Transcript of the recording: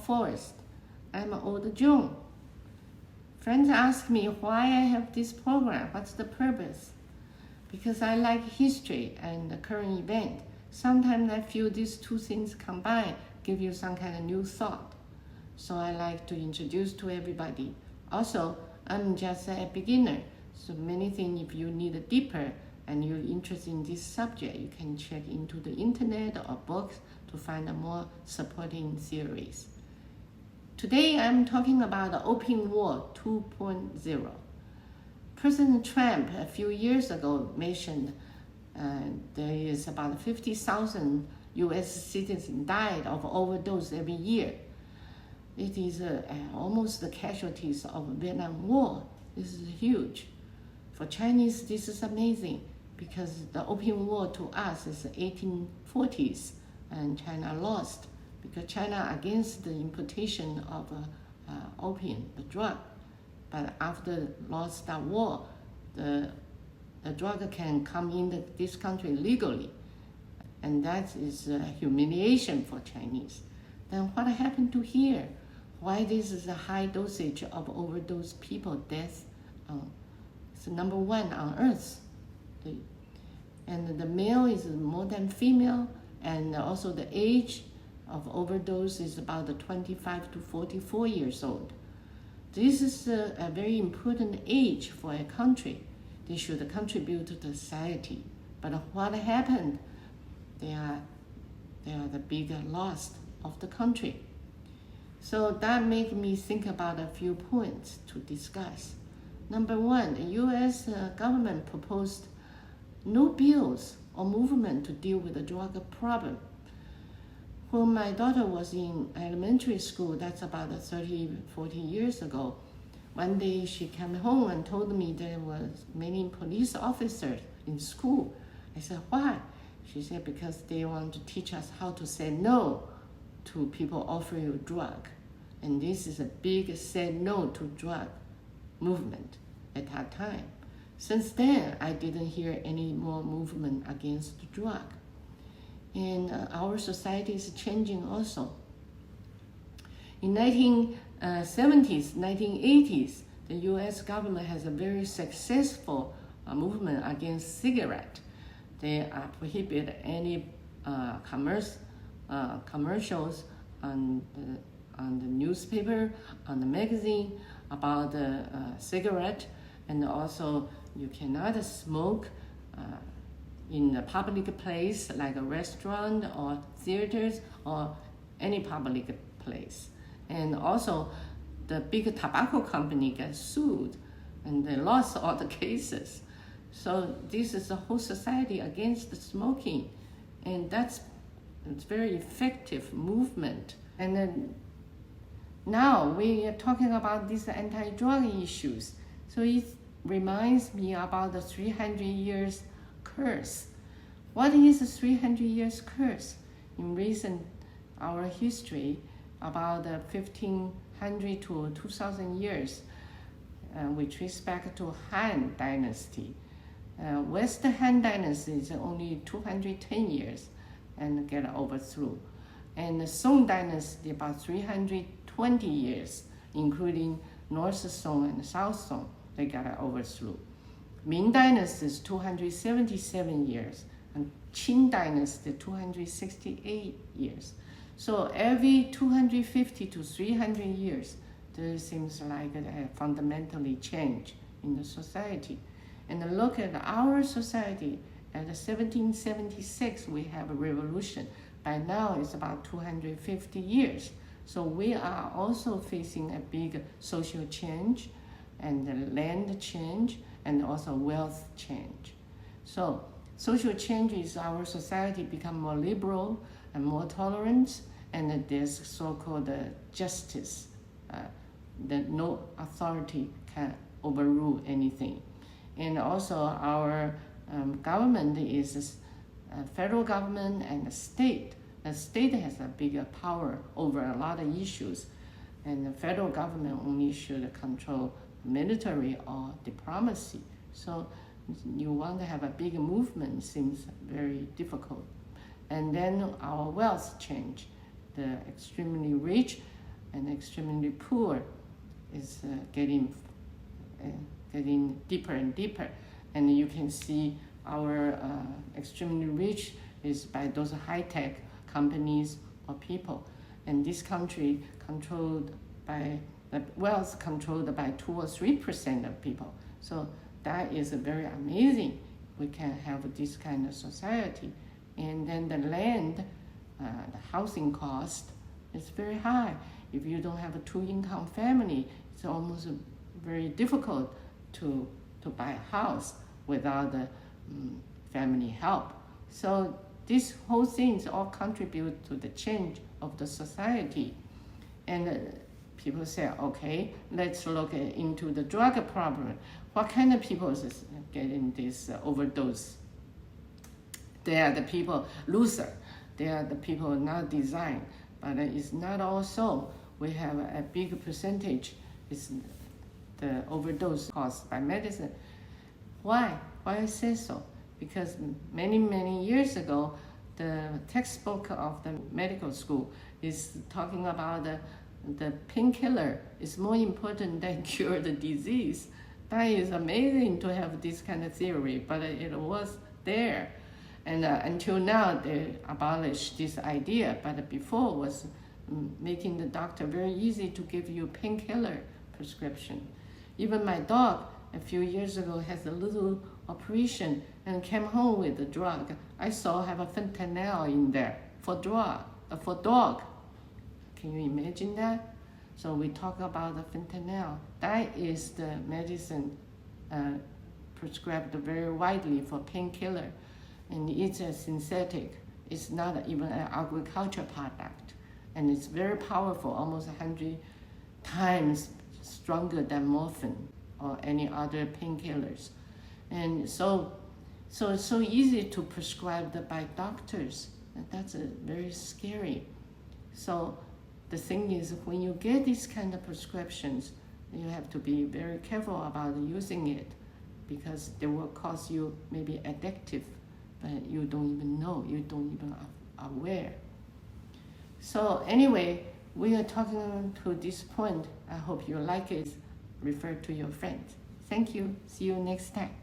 forest. I'm old Joan. Friends ask me why I have this program, what's the purpose? Because I like history and the current event. Sometimes I feel these two things combined give you some kind of new thought. So I like to introduce to everybody. Also, I'm just a beginner, so many things if you need a deeper and you're interested in this subject, you can check into the internet or books to find a more supporting theories. Today I'm talking about the Opium War 2.0. President Trump a few years ago mentioned there is about 50,000 U.S. citizens died of overdose every year. It is almost the casualties of Vietnam War. This is huge. For Chinese, this is amazing because the Opium War to us is the 1840s and China lost because China against the importation of opium, the drug. But after lost that war, the drug can come in this country legally. And that is a humiliation for Chinese. Then what happened to here? Why this is a high dosage of overdose people death? It's number one on earth. And the male is more than female, and also the age of overdose is about 25 to 44 years old. This is a very important age for a country. They should contribute to the society. But what happened? They are the big loss of the country. So that made me think about a few points to discuss. Number one, the U.S. government proposed no bills or movement to deal with the drug problem. When my daughter was in elementary school, that's about 30, 40 years ago, one day she came home and told me there was many police officers in school. I said, why? She said, because they want to teach us how to say no to people offering you drug. And this is a big say no to drug movement at that time. Since then, I didn't hear any more movement against the drug. And our society is changing also. In 1970s, 1980s, the U.S. government has a very successful movement against cigarette. They prohibit any commercials on the newspaper, on the magazine about the cigarette, and also you cannot smoke in a public place like a restaurant or theaters or any public place. And also the big tobacco company gets sued and they lost all the cases. So this is a whole society against smoking, and it's very effective movement. And then now we are talking about these anti-drug issues. So it reminds me about the 300 years curse. What is the 300 years curse? In recent our history, about 1500 to 2000 years, we trace back to Han Dynasty. West Han Dynasty is only 210 years and get overthrown. And the Song Dynasty about 320 years, including North Song and South Song, they got overthrown. Ming Dynasty is 277 years, and Qing Dynasty 268 years. So every 250 to 300 years, there seems like a fundamentally change in the society. And look at our society. At 1776, we have a revolution. By now, it's about 250 years. So we are also facing a big social change and land change and also wealth change. So social change is our society become more liberal and more tolerant, and there's so-called justice, that no authority can overrule anything. And also our government is federal government and the state. The state has a bigger power over a lot of issues, and the federal government only should control military or diplomacy. So you want to have a big movement seems very difficult. And then our wealth change. The extremely rich and extremely poor is getting deeper and deeper. And you can see our extremely rich is by those high-tech companies or people. And this country controlled by, the wealth controlled by 2 or 3% of people. So that is very amazing. We can have this kind of society. And then the land, the housing cost is very high. If you don't have a 2-income family, it's almost very difficult to buy a house without the family help. So these whole things all contribute to the change of the society. And people say, okay, let's look into the drug problem. What kind of people is getting this overdose? They are the people loser. They are the people not designed. But it's not all so. We have a big percentage is the overdose caused by medicine. Why? Why I say so? Because many years ago, the textbook of the medical school is talking about the painkiller is more important than cure the disease. That is amazing to have this kind of theory, but it was there. And until now, they abolished this idea, but before was making the doctor very easy to give you painkiller prescription. Even my dog, a few years ago, has a little operation and came home with a drug. I saw have a fentanyl in there for dog. Can you imagine that? So we talk about the fentanyl. That is the medicine prescribed very widely for painkiller. And it's a synthetic. It's not even an agriculture product. And it's very powerful, almost 100 times stronger than morphine or any other painkillers. And so it's so easy to prescribe that by doctors. And that's very scary. So the thing is, when you get these kind of prescriptions, you have to be very careful about using it, because they will cause you maybe addictive, but you don't even know, you don't even aware. So anyway, we are talking to this point. I hope you like it. Refer to your friends. Thank you. See you next time.